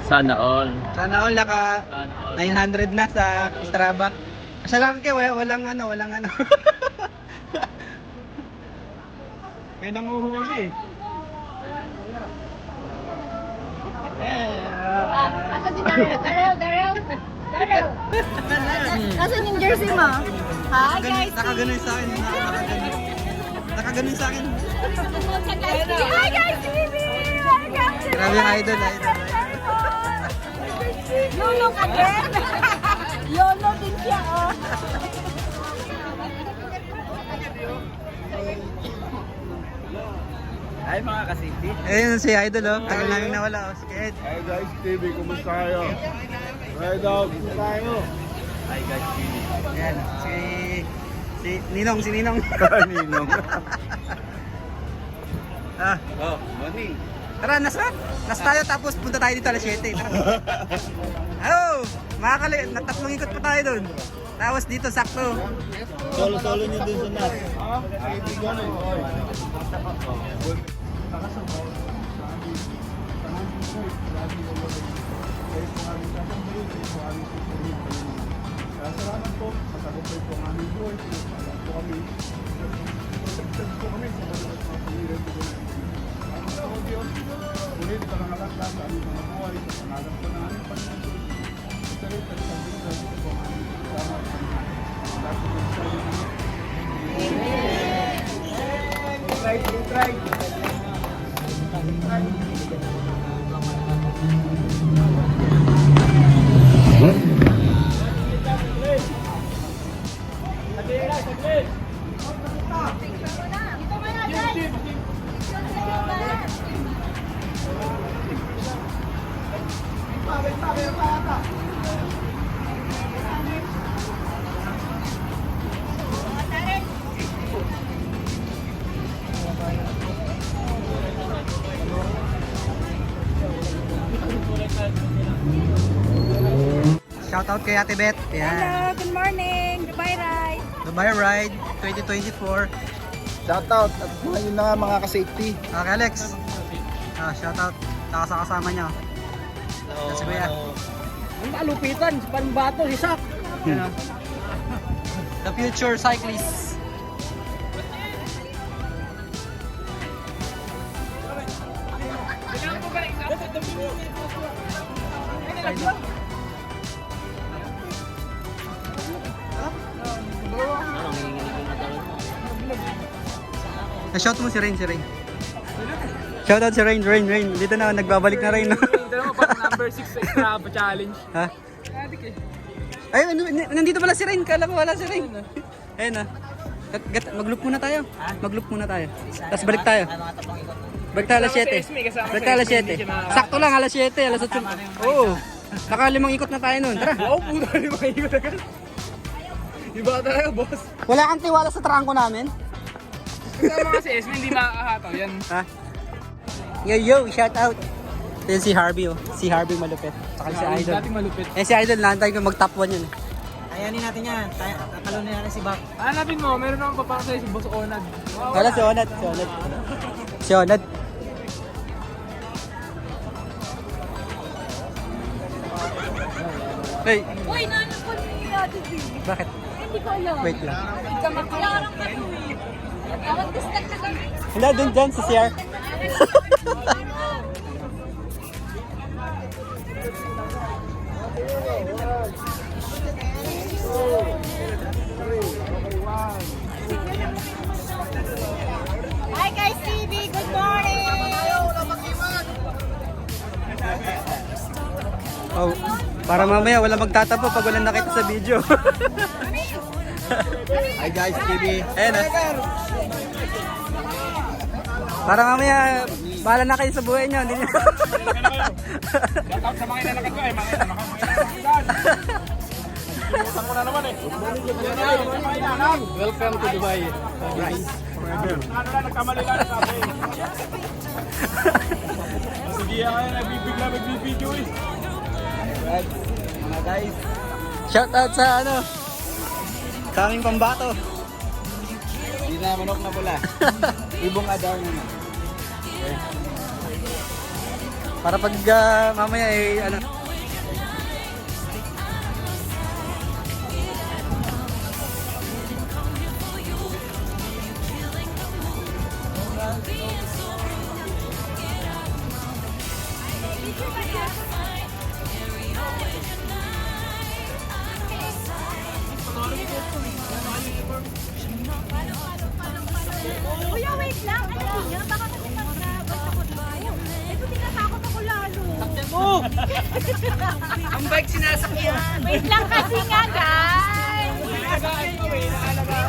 Sana all. Sana all naka 900 na sa Strava. Sa lang kayo, walang ano. May nanguhuli. Daryl. Nasaan yung jersey mo? Hi guys. Nakaganon sa akin. Nakaganon sa akin. Hi guys, TV! Grabe yung idol. Yolo ka din? Yolo din siya, oh. Ay mga kasiti. Ayun si idol oh. Tagal namin nawala oh. Si Ed. Hi guys, TV, kumusta kayo? Right out, kumusta tayo? Hi guys, Billy. Ayan, si Ninong. Ninong. Ah, Oh, morning. tara, nas tayo tapos punta tayo dito alas 7. Tara. Hello! Tatlong ikot pa tayo doon. Tapos dito sakto. Solo niyo din sa nat. Salamat po, masagupoy po ang aming buhay, salamat po kami. Protected po kami sa mga pamilya po namin. Ang sa o Diyos, ulit ka ng alakta sa aming mga buhay, sa pangalan po ng aming Panginoon. Ito rin, pagsasabi sa ito po ang aming kasama. Lahat po ng sabi namin. Try. Shout out kay Ate Beth. Ayan. Hello, good morning. Dubai ride. Dubai Ride 2024. Shoutout at ngayon na nga mga ka-safety. Okay, Alex. Shout out. Saka sa kasama niya. Yan si Kuya. Ang malupitan, si Panbato, si Sak. Yan, oh. The future cyclist. Shout mo si Rain. Shout out si Rain. Dito na, nagbabalik na Rain. Dalawa pa number 6 sa Strava challenge. Ha? Ay, nandito pala si Rain. Kala ko wala si Rain. Ayun na. Mag-loop muna tayo. Tapos balik tayo. Balik tayo alas 7. Balik tayo alas 7. Sakto lang, alas 7. Alas 8. Oo. Naka-5 ikot na tayo nun. Tara. Wow, puta, 5 ikot agad. Iba talaga, boss. Wala kang tiwala sa trangko namin? Kasama kasi Esme, hindi makakahataw yan. Ha? Yo, shout out. Yan si Harvey oh. Si Harvey malupit. Saka si Idol. Dating malupit. Si Idol, naantay ko mag-top 1 yun. Ayanin natin yan. Tatalunin natin si Bak. Hanapin mo, meron akong papakasay si Boss Onad. Wala si Onad. Hey, Uy, nanan ko ni Ate B. bakit? Hindi ko alam. Wait lang. Kamaklarang ka rin. Awag distak ka lang. Hindi, dun sa CR. Hi guys, TV. Good morning. Oh, para mamaya wala magtatapo pag wala nakita sa video. Hi guys, TV. Ayan ah. Para mamaya bahala na kayo sa buhay nyo. Hindi nyo. Shoutout sa mga inalakad ko eh, mga inalakad. Pinutan ko na naman eh. Welcome to Dubai. Nice. Ano na, nagkamali lang sabi. Sige, ay, nagbibigla, magbibideo eh. Right, mga guys. Shout out sa sa aming pambato. na manok na pula. Ibong adar naman. Para pag mamaya eh, ano. Kuya, wait lang. Ano niya? Baka kasi mag-basta ko tayo. Eh, kung tinatakot ako lalo. Ang bike sinasakyan. Wait lang kasi nga, guys.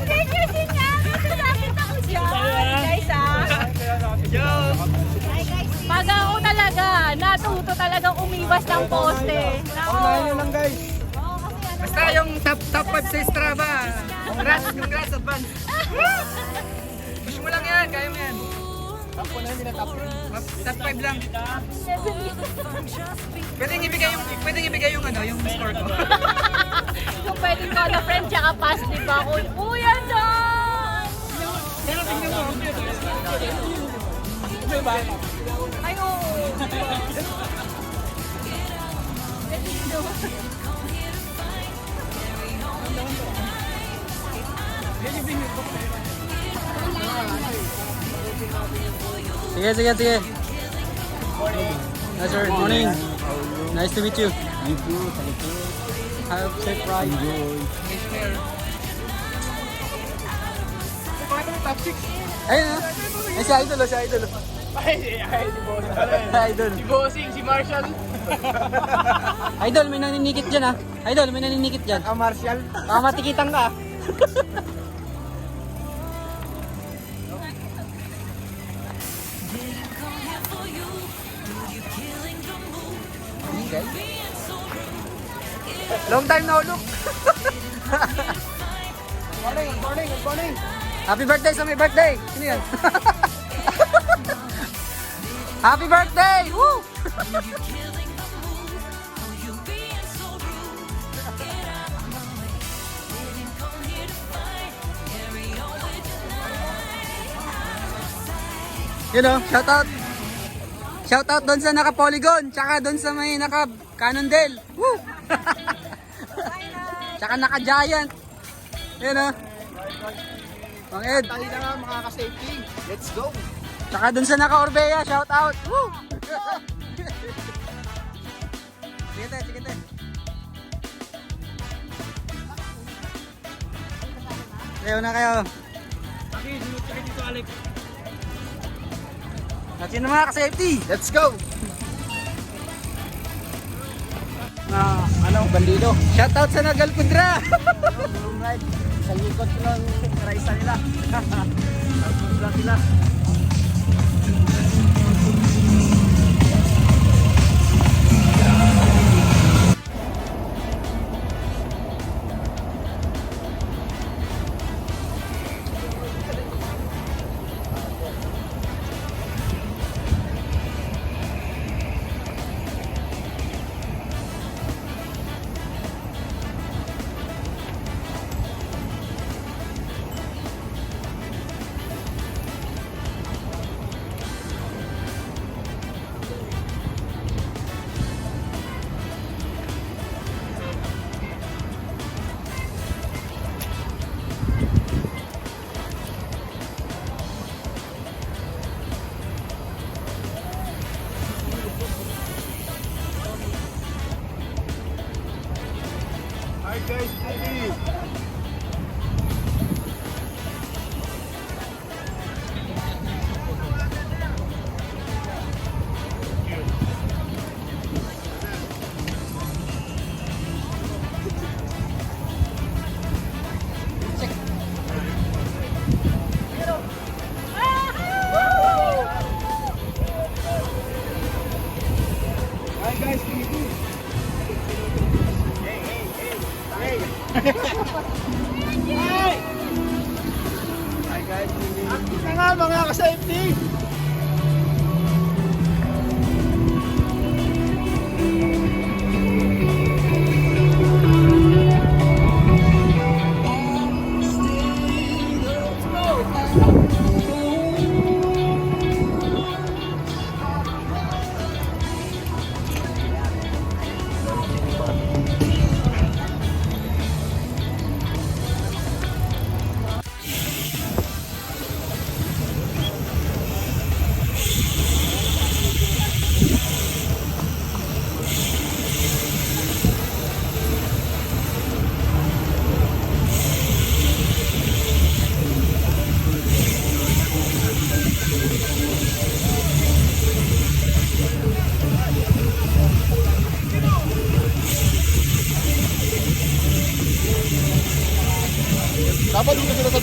Hindi kasi nga. Masasakit ako dyan. Guys, Hi, guys. Pag ako talaga, natuto talagang umiwas ng poste. Unahin nyo lang guys. Oo, kasi ano. Basta yung top 5 sa Strava. Congrats, advance. Push mo lang yan, kaya mo yan. Top 1 na hindi na top 1. Top 5 lang. Pwedeng ibigay yung ano, yung score ko. Kung pwedeng ko na friend tsaka pass, di ba? Uy, andyan! Pero tingnan mo. Ay, oo. Sige. Yes, sir. Morning. Nice to meet you. Thank you. Have safe ride. Enjoy. Ayun na. Ay, si Idol. Ay, si Boss. Idol. Si Bossing, si Marshall. Idol, may naninikit dyan ah. Idol, may naninikit dyan. Marshall. Baka matikitan ka. Long time no look. Good morning. Happy birthday sa may birthday. Sino yan? Happy birthday! Woo! You know, shout out. Shout out doon sa naka-polygon, tsaka doon sa may naka-Cannondale. Woo! Tsaka naka-giant. Yun o. Mang Ed. Tayo na nga makaka-safety. Let's go. Tsaka doon sa naka-Orbea, shout out. Woo! Sige te. Kayo na kayo. At yun na mga ka-safety. Let's go. Bandido. Shout out sa Nagalkudra. Sa likod ko ng raisa nila. Tapos lang sila. Hi guys, ready? Hi guys, ready? Hi guys, active na nga mga ka-safety.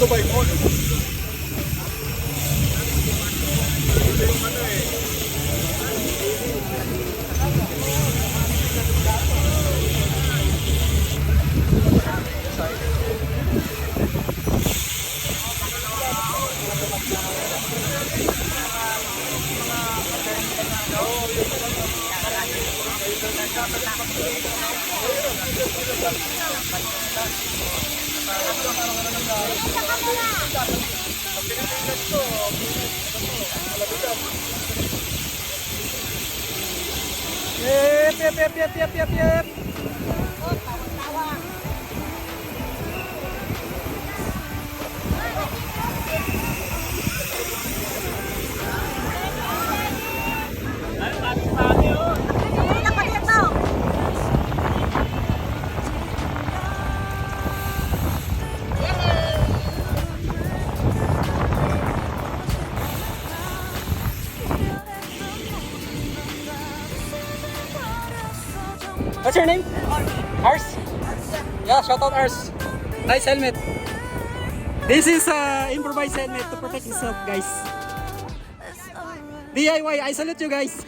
Dubai Mall. Yep. What's your name? Ars? Yeah, shout out Ars. Nice helmet. This is improvised helmet to protect yourself, guys. DIY, I salute you guys.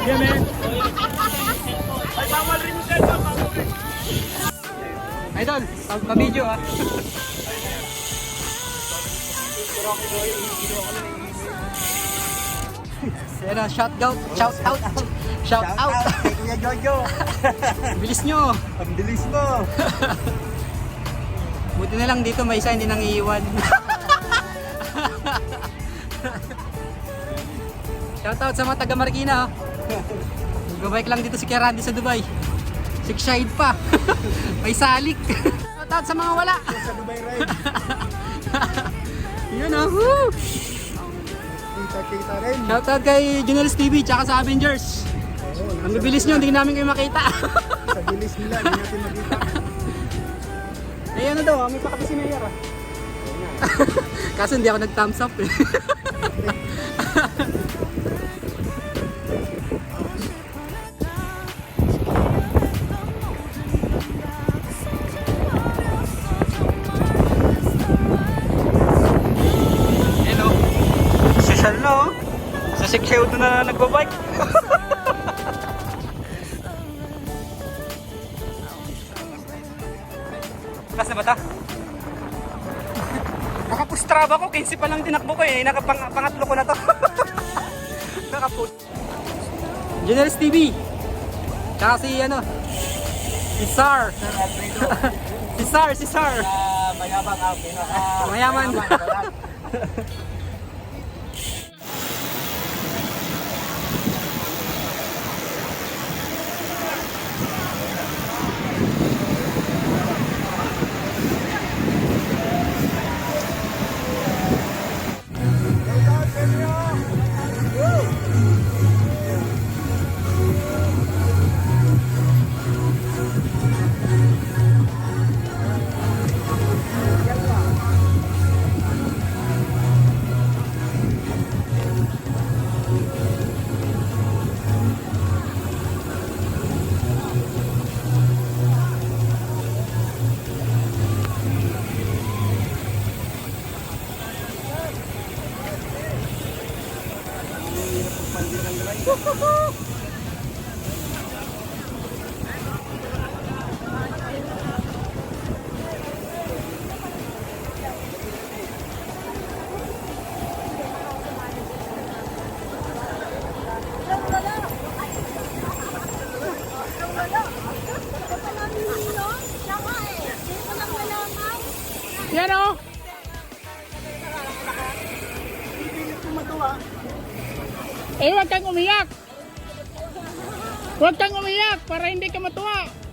Yeah, man. Idol, pa-video ah. Yan na, shout out. Kay Kuya Jojo. Bilis nyo. Ang bilis mo. Buti na lang dito may isa hindi nang iiwan. Shout out sa mga taga Marikina. Magbabike lang dito si Kuya Randy sa Dubai. Six shade pa. May salik. Shout out sa mga wala. Sa Dubai ride. Yun oh. Woo! Kita-kita rin. Shout out kay Journalist TV tsaka sa Avengers. Ang bibilis nyo, hindi namin kayo makita. Sa bilis nila, hindi natin makita. Eh ano daw, may pakapi si Mayor ah. Kaso hindi ako nag-thumbs up eh. Hello. Social no? Sa Sikshaw doon na nagbabike. Kas na ba ta? Nakapustraba ko, 15 pa lang tinakbo ko eh. Pangatlo ko na to. Nakapost. Journalist TV. Tsaka si ano, si Sar. si Sar. Mayabang ako. Mayaman. Yan o! umiyak! Huwag kang umiyak para hindi ka matuwa!